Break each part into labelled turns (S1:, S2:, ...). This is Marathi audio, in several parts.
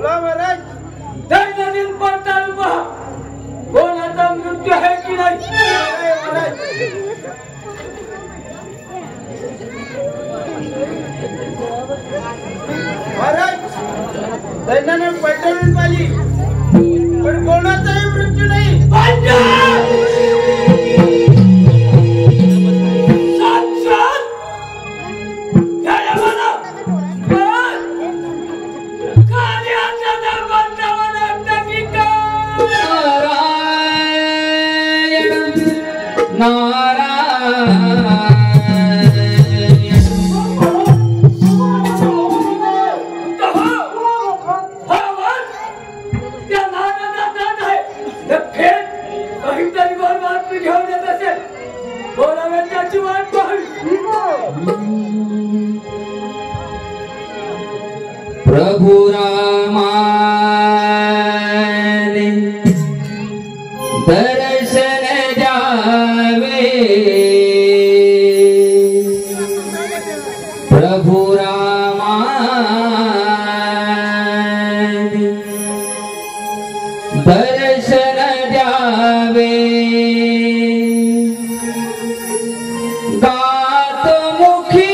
S1: बोला महाराज.
S2: दैनंदिन पडताळून पहा कोणाचा मृत्यू आहे की नाही.
S1: महाराज महाराज दैनाने पलटवून पाहिली पण कोणाचाही मृत्यू नाही.
S3: प्रभु रामाने दर्शन द्यावे. प्रभु रामाने दर्शन द्यावे. गात मुखी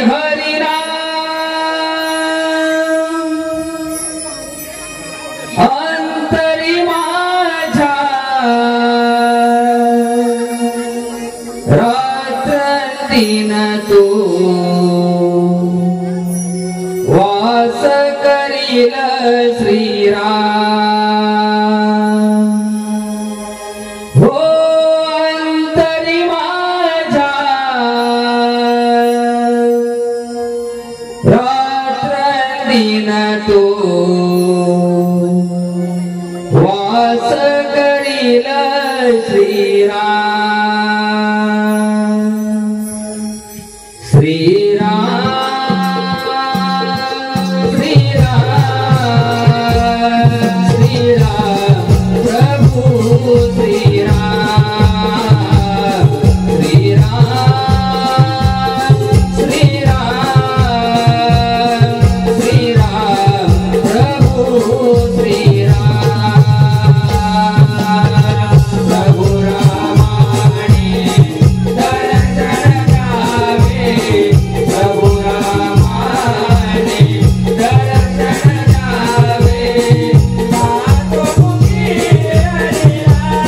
S3: हरिनाम अंतरी माझ्या रात्रंदिन तू वास करील श्रीराम. हो रात्रंदिन तू वास करील श्रीराम. श्रीराम श्रीराम श्रीराम प्रभु श्रीराम. श्रीराम श्रीराम प्रभु श्रीराम. प्रभु रामाने दर्शन द्यावे. प्रभु रामाने दर्शन द्यावे. गातो मुखी हरिनाम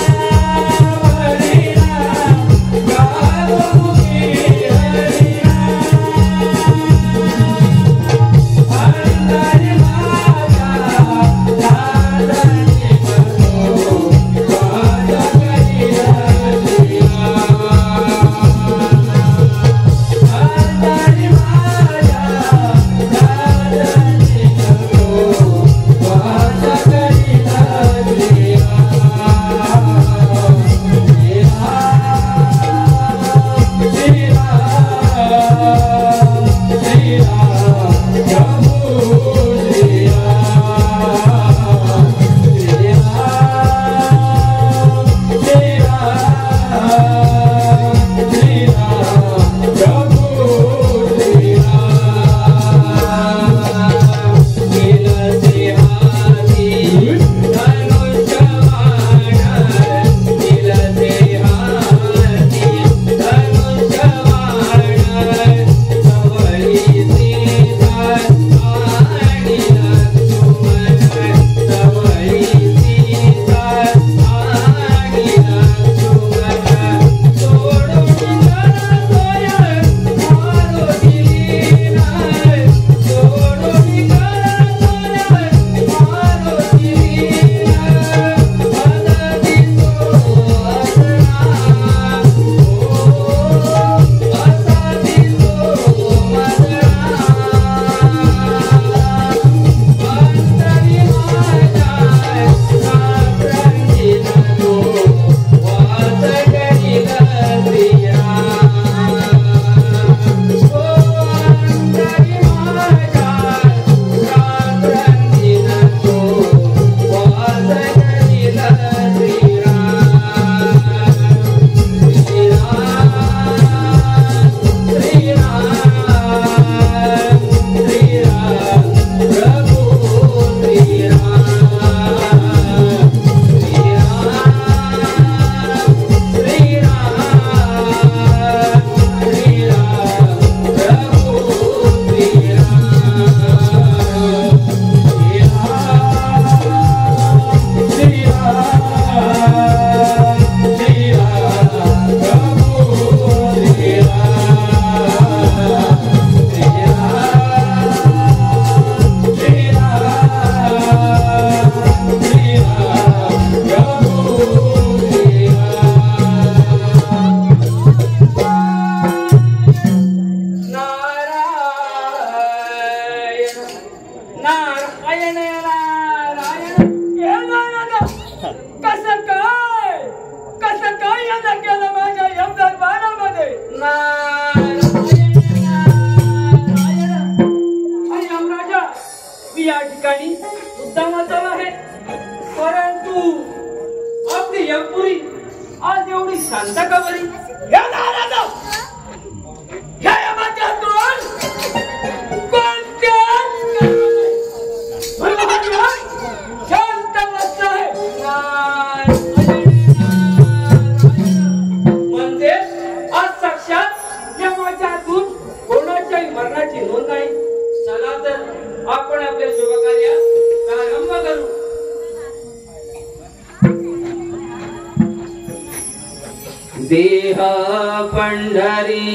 S2: पुरी आज एवढी शांत का बरी?
S1: या नाराज
S2: ह्या यमाच्यातून कोणत्याच शांत बसत आहे. म्हणजे आज साक्षात यमाच्यातून कोणाच्याही मरणाची नोंद नाही. चला तर आपण आपल्या शुभकार्यास प्रारंभ करू.
S3: देह पंढरी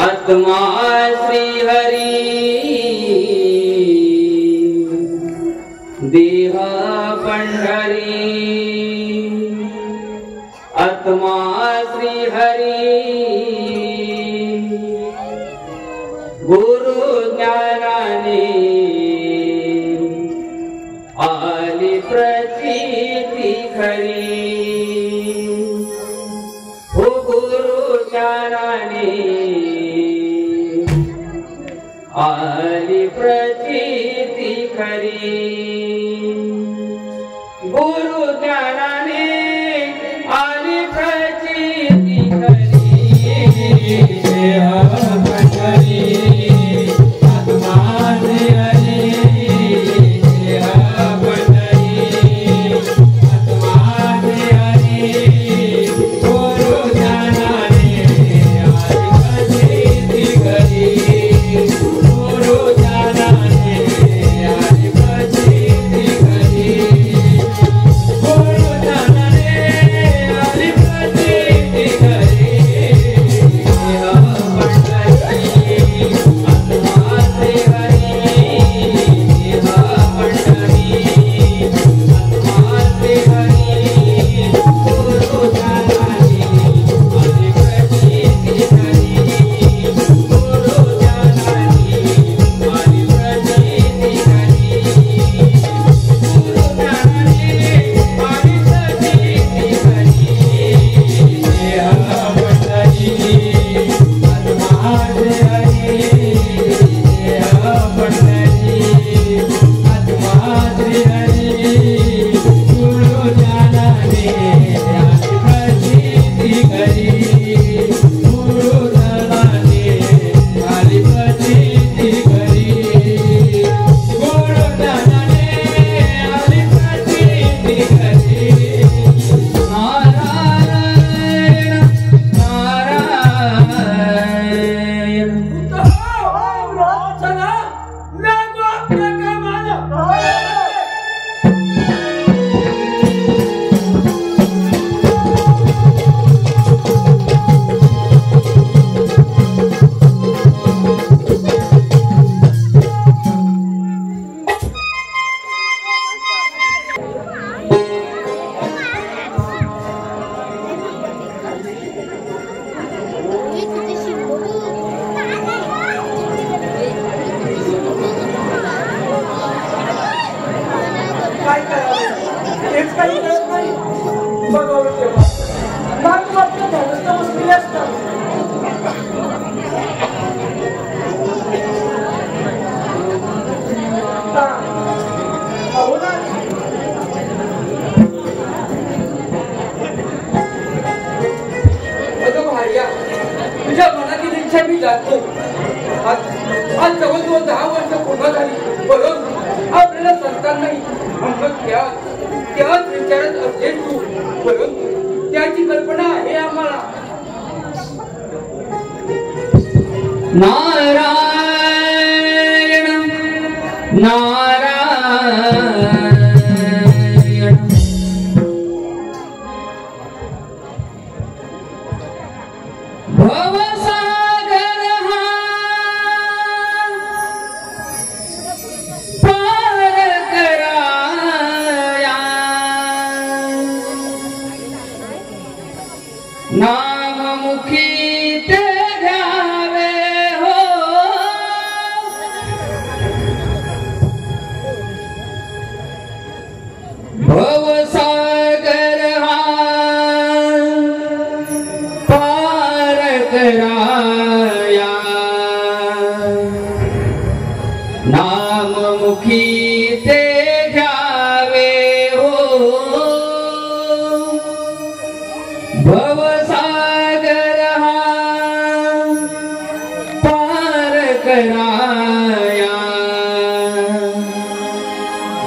S3: आत्मा श्रीहरी. देह पंढरी आत्मा श्रीहरी. गुरु ज्ञानाने आली प्रचिती खरी. हो गुरु ज्ञानाने आली प्रचिती खरी. गुरु ज्ञानाने आली प्रचिती खरी. आत्मा श्रीहरी.
S2: तुझ्या मनातील इच्छा मी जातो. आज जवळजवळ 10 वर्ष पूर्ण झाली, परंतु आपल्याला संतान नाही. त्याच विचारात असेल तू, परंतु त्याची कल्पना आहे आम्हाला.
S3: नारायण नारायण भवसागर हा पार कराया. नाममुखी ते घ्यावे हो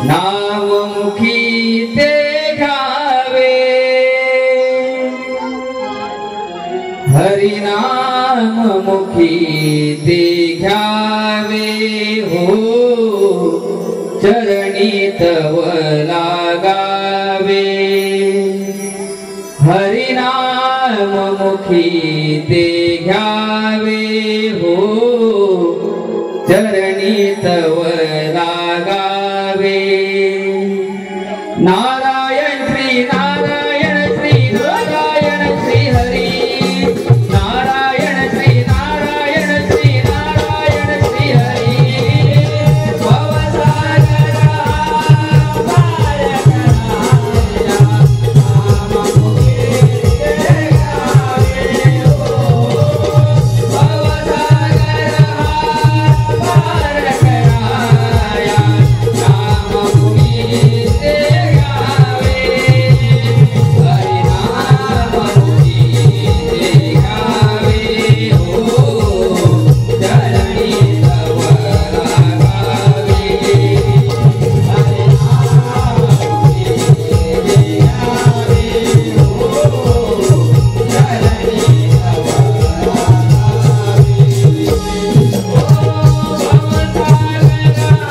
S3: नाममुखी ते घ्यावे हरिनाम मुखी ते घ्यावे हो चरणी तव लागावे हरिनाम मुखी ते घ्यावे हो चरणी तव लागावे नारायण श्री नारायण श्री नारायण श्री हरी नारायण श्री नारायण श्री नारायण श्री हरी भवसागरा पार कराया नाममुखी ते घ्यावे हो भवसागरा पार कराया नाममुखी ते घ्यावे हरिनाममुखी ते घ्यावे हो चरणी तव लागावे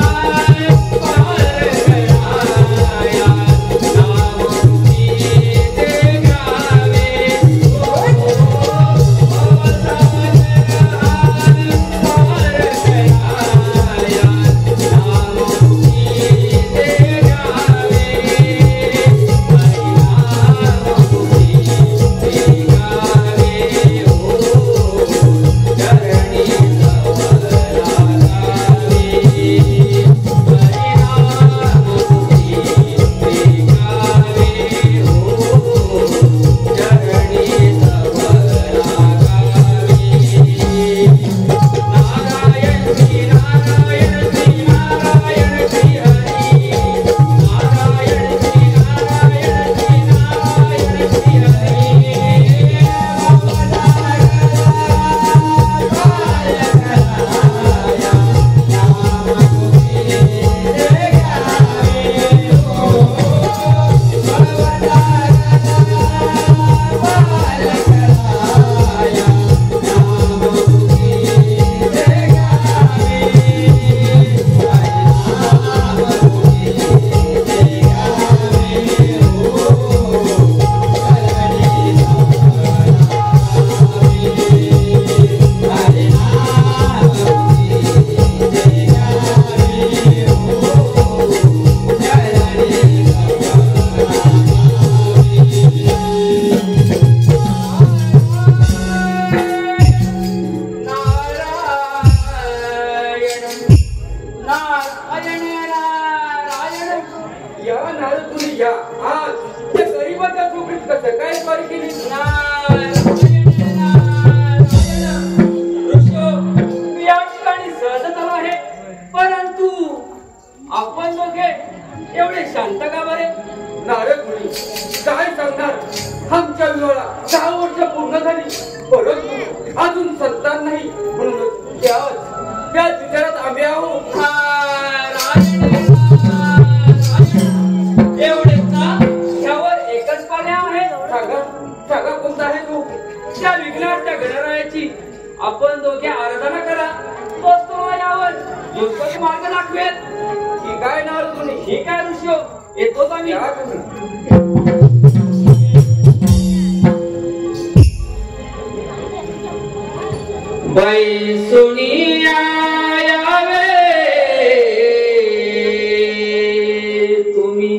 S3: हरिनाममुखी ते घ्यावे हो चरणी तव
S2: या नारदमुनी या आज त्या गरीबाच्या झोपडीत कसं काय स्वारी केली
S3: मी या ठिकाणी सहजच आलो आहे परंतु आपण दोघे एवढे शांत का बरे
S2: नारदमुनी काय सांगणार आमच्या विवाहाला 6 वर्ष पूर्ण झाली परंतु अजून संतान नाही म्हणून त्याच विचारात आम्ही आहोत
S3: एवढेच ना यावर एकच पाण्या आहे
S2: सांगा कोणता आहे तो
S3: त्या विघ्नाच्या गणरायाची आपण दोघे आराधना करा तोच तुम्हाला यावर योग्य मार्ग दाखवेल
S2: ही काय नारदमुनी
S3: ही काय ऋषी येतोच आम्ही बैसुनिया यावे तुम्ही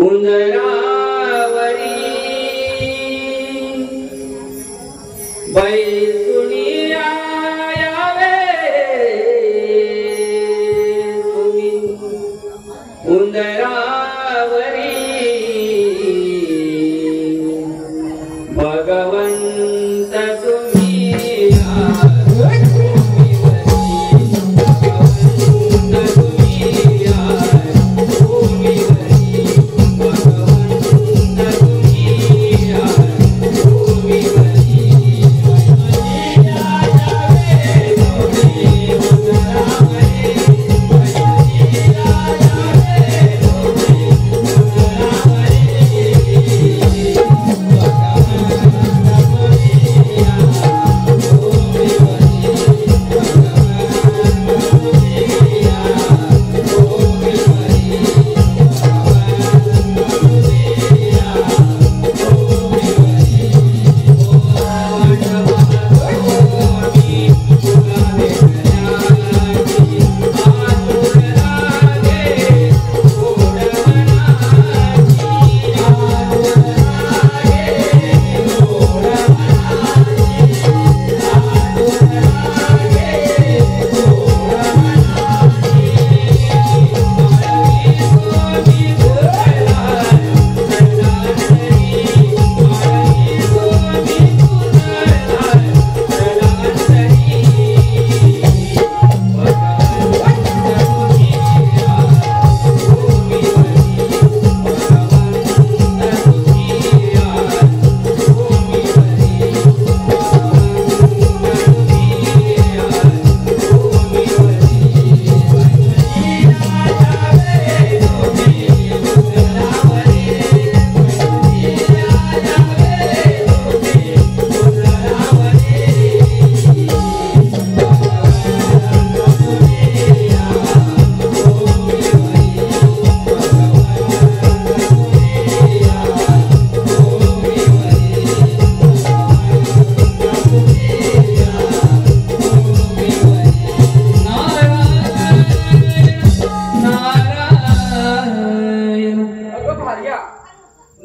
S3: उंदरावरी बैसुनिया यावे तुम्ही उंदरावरी भगवंत तुम्ही
S4: Yeah.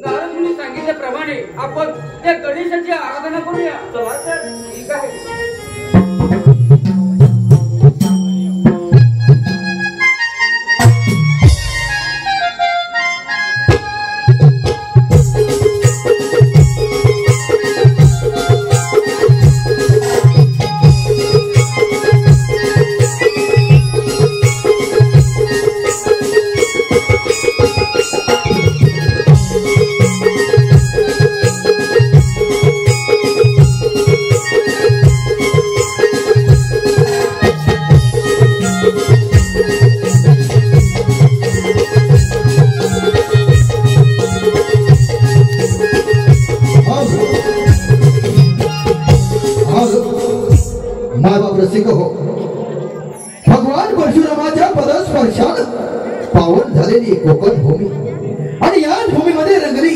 S2: नारद मुनी सांगितल्याप्रमाणे आपण त्या गणेशाची आराधना करूया.
S1: चला तर.
S2: ठीक आहे.
S4: भगवान परशुरामाच्या पदस्पर्शान पावन झालेली कोकण भूमी आणि याच भूमीमध्ये रंगली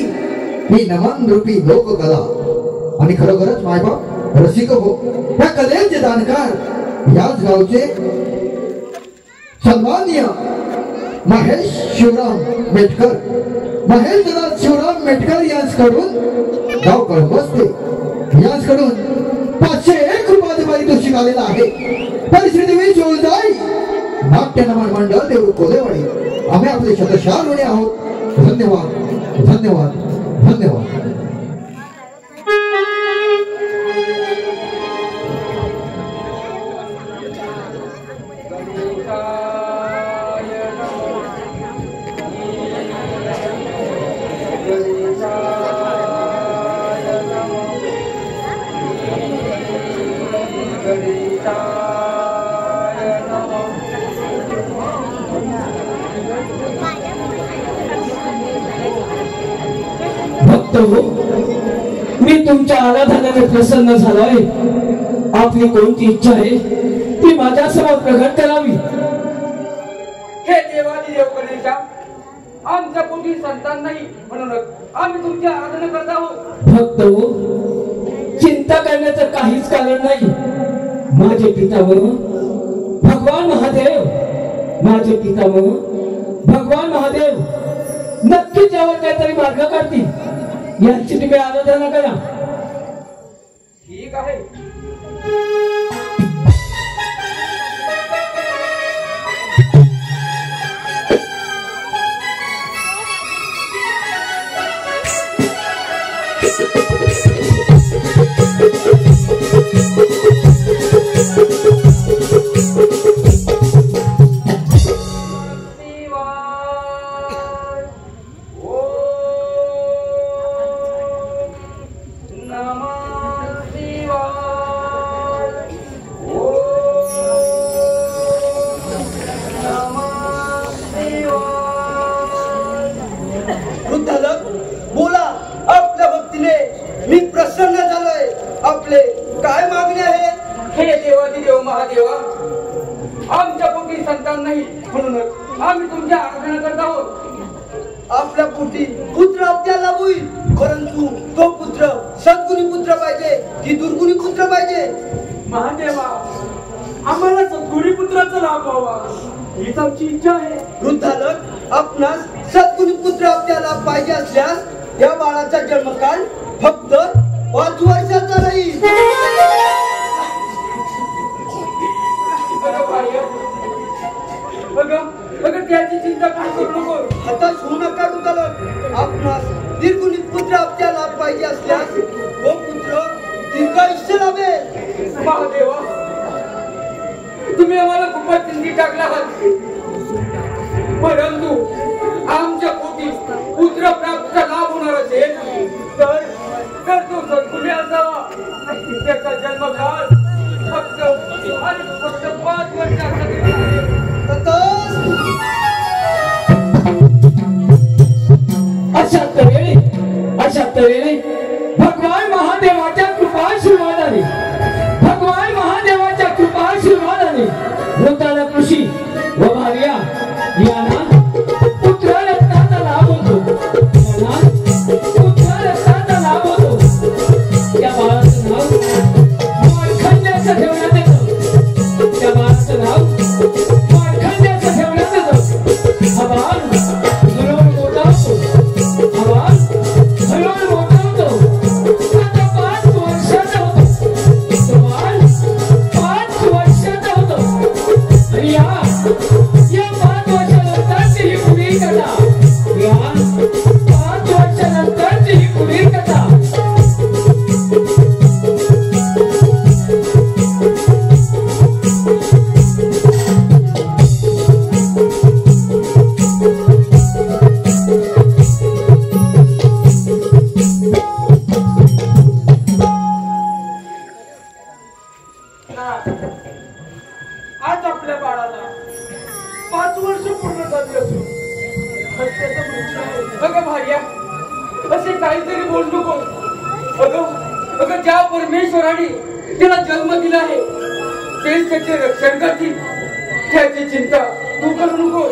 S4: ही नमन रूपी लोककला. आणि खरोखरच मायबाप रसिक हो, या कलेचे दानकार याच गावचे सन्माननीय महेश शिवराम मेटकर, महेंद्र शिवराम मेटकर यांच्याकडून गाव कळमस्ते यांच्याकडून 501 रुपये पारितोषिक आलेला आहे. परिस्थिती जोलदाई नाट्य नमन मंडळ देऊळ कोलेवाडी आम्ही आपले शतशः ऋणी आहोत. धन्यवाद धन्यवाद धन्यवाद.
S5: मी तुमच्या आराधनाने प्रसन्न झालोय. आपली कोणती इच्छा आहे ती माझ्या समोर प्रकट करावी.
S2: हे देवादी देव गणेशा, आमच्या पोटी संतान नाही म्हणूनच आम्ही तुमची आराधना करत आहोत.
S5: भक्त हो, चिंता करण्याचं काहीच कारण नाही. माझे पितामह भगवान महादेव, माझे पितामह भगवान महादेव नक्कीच यावर काहीतरी मार्ग काढतील. यांची तुम्ही आराधना करा.
S2: ठीक आहे.
S1: बोला, आपल्या भक्तीने मी प्रसन्न झालोय. आपले काय मागणे आहे?
S2: हे देवादी देव महादेवा, आमच्या पोटी संतान नाही म्हणूनच आम्ही तुमची आराधना करत आहोत.
S1: आपल्या पोटी पुत्र आपल्याला होईल, परंतु तो पुत्र सद्गुणी पुत्र पाहिजे की दुर्गुणी पुत्र पाहिजे?
S3: महादेवा, आम्हाला सद्गुणी पुत्राचा लाभ व्हावा हीच आमची इच्छा आहे.
S1: वृद्धालक, आपणास सद्गुणी पुत्र आपल्याला पाहिजे असल्यास या बाळाचा जन्मकाळ फक्त 5 वर्षाचा राहील.
S2: बघा त्याची चिंता करू नको.
S1: हताश होऊ नका वृद्धालक. आपणास दीर्घुणी पुत्र आपल्याला पाहिजे असल्यास तो पुत्र दीर्घायुष्य लाभेल.
S2: महादेवा, तुम्ही आम्हाला खूपच चिंती टाकला आहात, परंतु आमच्या पोटी पुत्र प्राप्त लाभ होणार असेल तर तो सद्गुणी असावा. त्याचा जन्मकाळ फक्त आणि फक्त 5 वर्षासाठी.
S5: अशा तऱ्हेने भगवान महादेवाच्या कृपाशीर्वादाने, भगवान महादेवाच्या कृपाशीर्वादाने वृद्धालक ऋषी व भार्या यांना पुत्ररत्नाचा लाभ होतो. पुत्ररत्नाचा लाभ होतो. त्या बाळाचं नाव मार्कंडेय ठेवण्यात येतं. त्या बाळाचं नाव मार्कंडेय ठेवण्यात येतं. हा बाळ जुळवून मोठा होतो. हा बाळ
S2: असे काहीतरी बोलू नको. अगं ज्या परमेश्वराने त्याला जन्म दिला आहे तेच त्याचे रक्षण करतील. त्याची चिंता तू करू नको.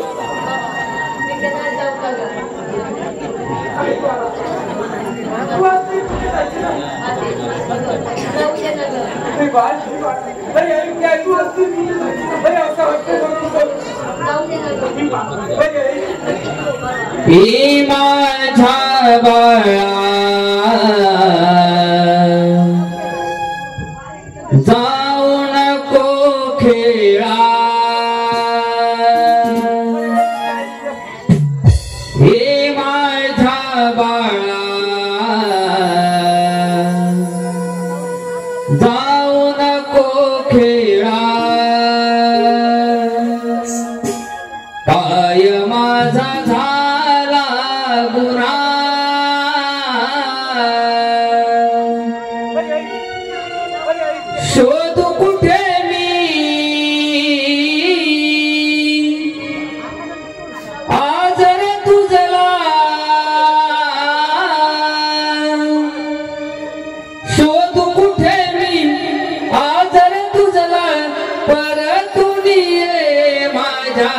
S5: माझ्या बाळा जाऊ नको खेळा. हे माझ्या बाळा जाऊ नको खेळा. पाय माझा झाला गुन्हा शोधू कुठे मी आज रे तुझला. शोधू कुठे मी आज रे तुझला परतून ये माझ्या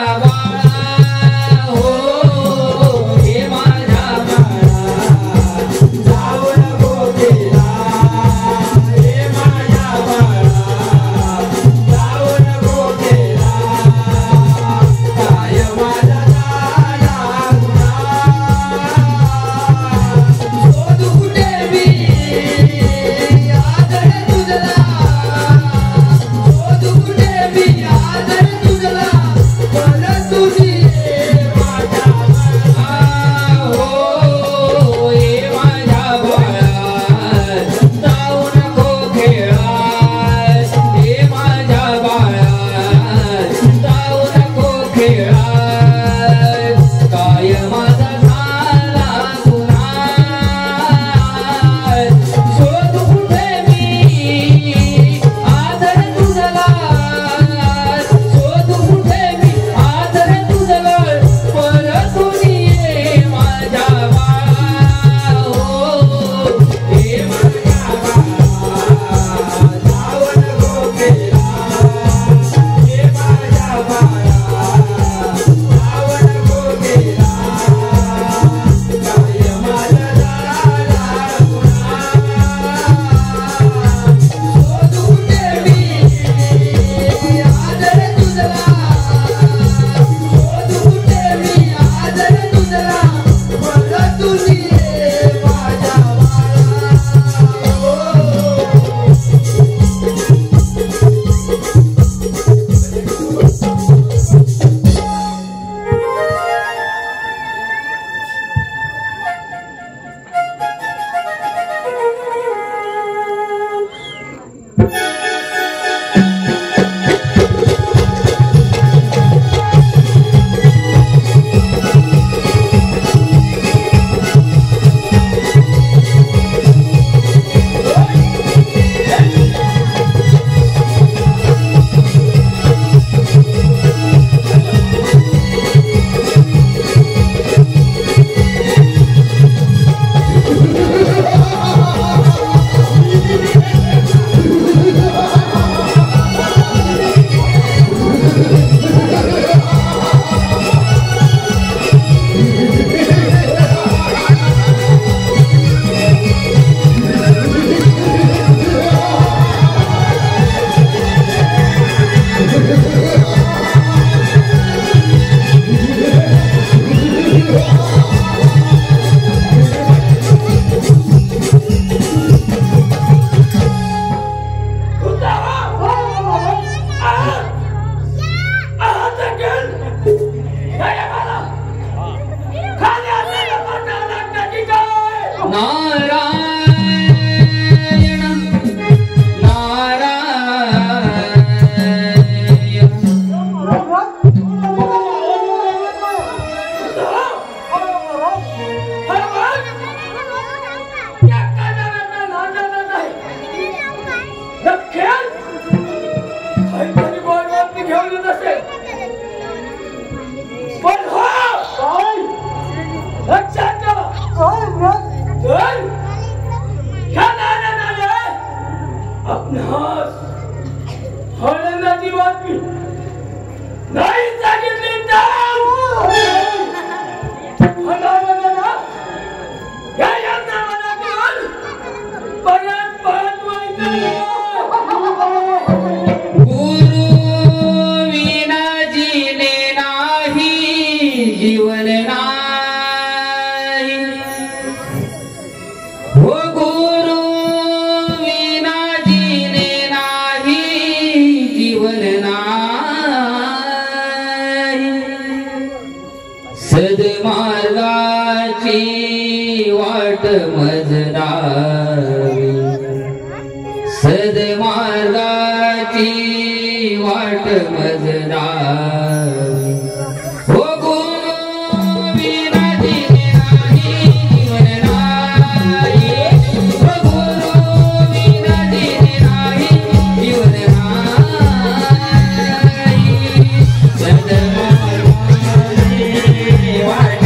S5: जीवन नाही हो गुरु विना जीने नाही जीवन नाही सद्मार्गाची वाट मजरावी सद्मार्गाची वाट मजरावी हो गुरु विना जीने नाही जीवन नाही हो गुरु विना जीने नाही जीवन नाही सद्मार्गाची वाट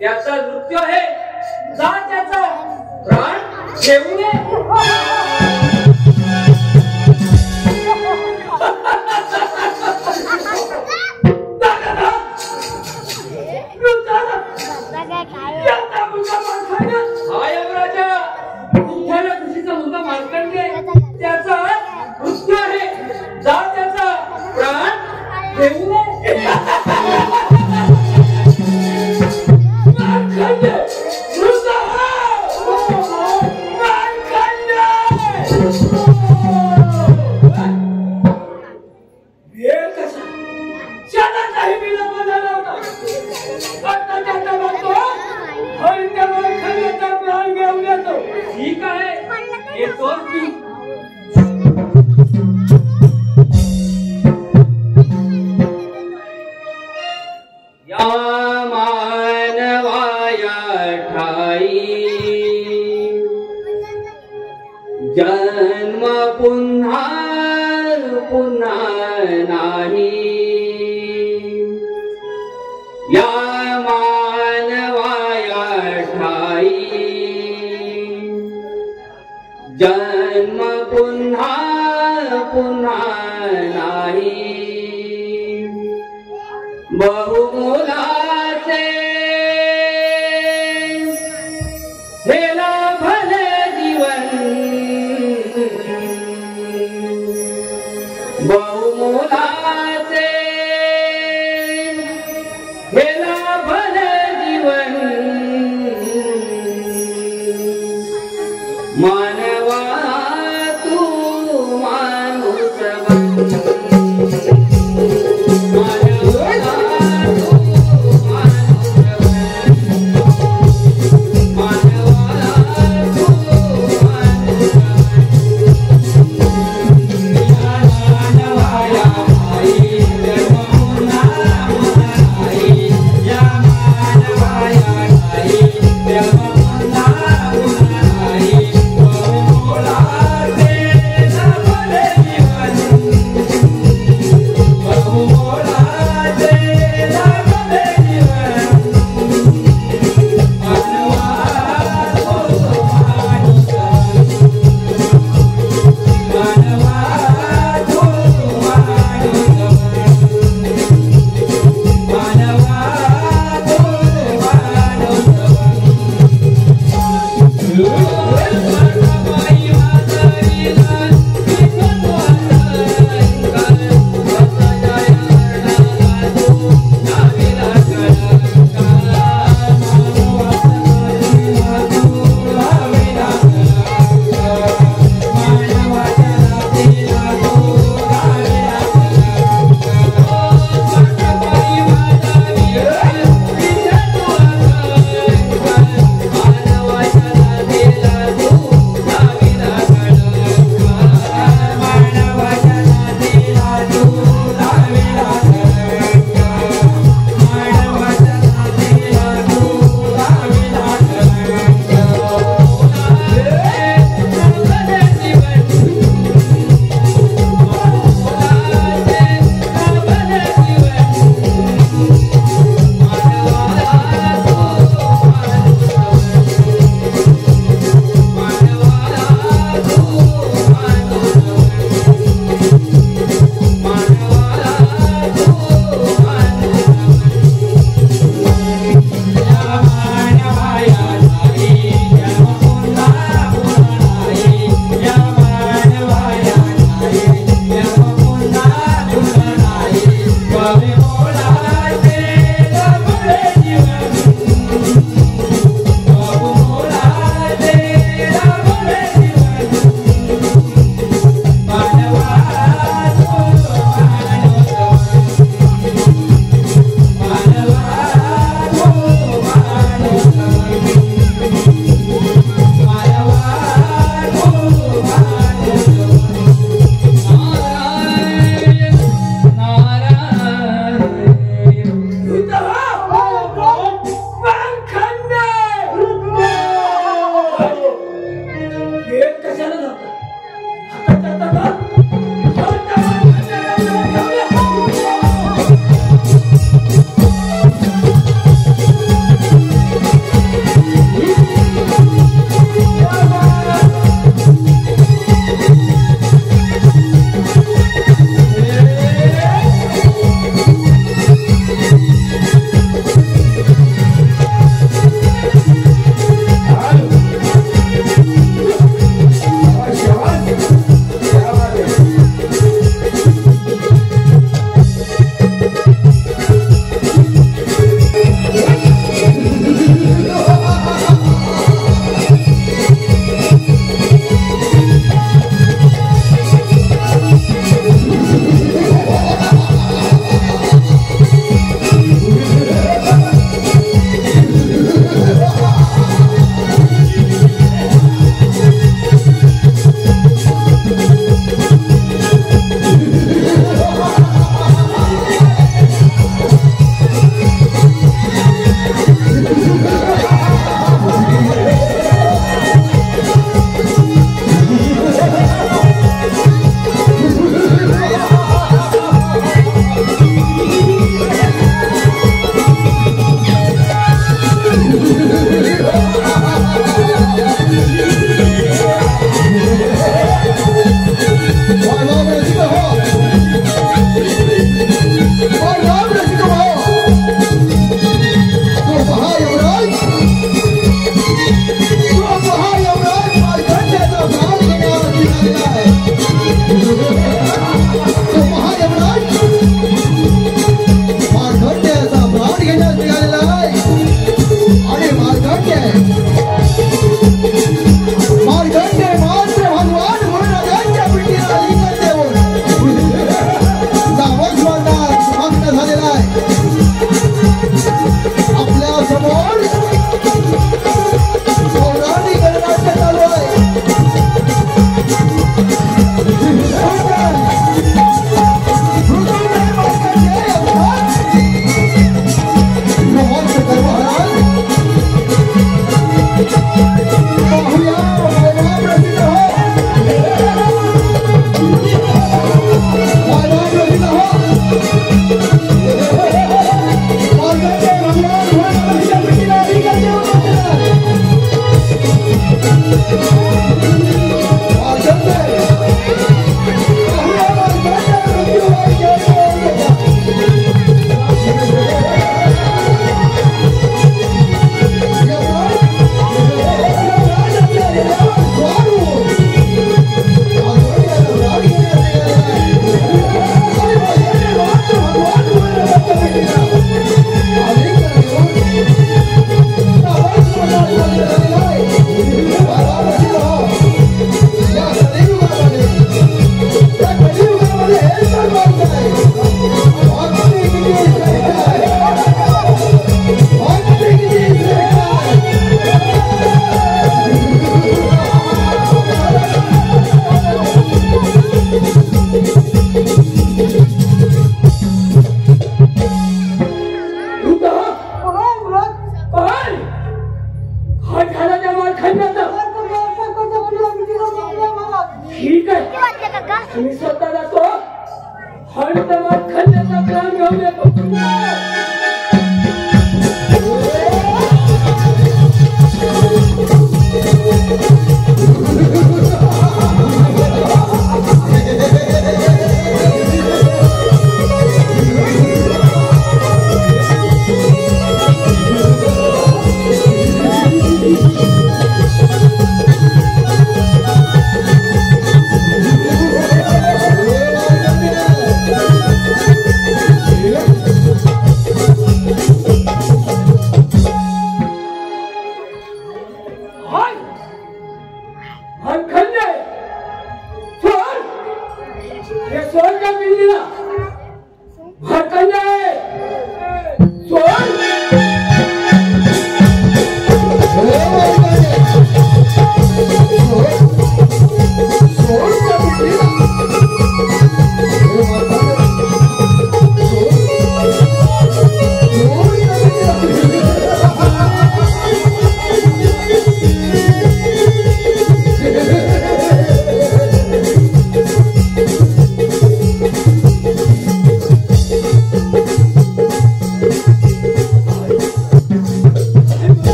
S3: त्याचा नृत्य आहे जा त्याचा प्राण घेऊ नये त्याचा नृत्य आहे जा त्याचा प्राण घेऊ नये ठीक आहे येतो
S5: या मानवाया ठाई जन्म पुन्हा पुन्हा नाही या मानवाया ठाई जन्म पुन्हा पुन्हा नाही बहुमोलाचे हेला भले जीवन बहुमोलाचे हेला भले जीवन मानवा तू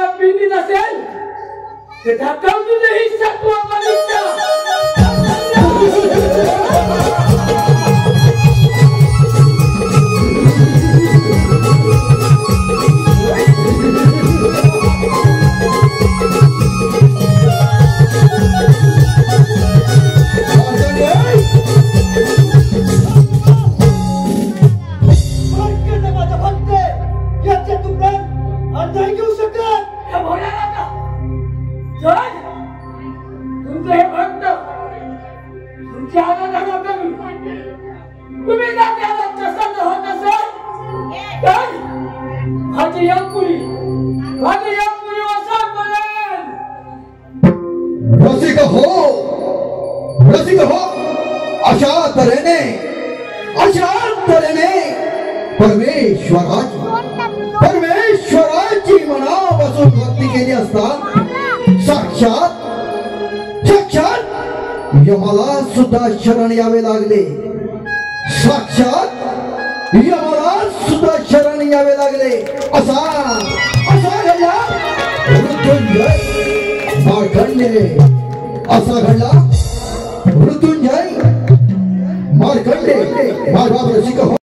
S3: तुला पिंडी नसेल तर ढाकव तुझे ही सत्व बलिष्ठ.
S4: रसिक हो, अशा तऱ्हेने परमेश्वराची मनापासून भक्ती केली असता साक्षात यमाला सुद्धा शरण यावे लागले. साक्षात यमाला सुद्धा शरण यावे लागले. असा घडला मृत्युंजय मार्कंडे. असा घडला मृत्युंजय मार्कंडे. रसिक हो.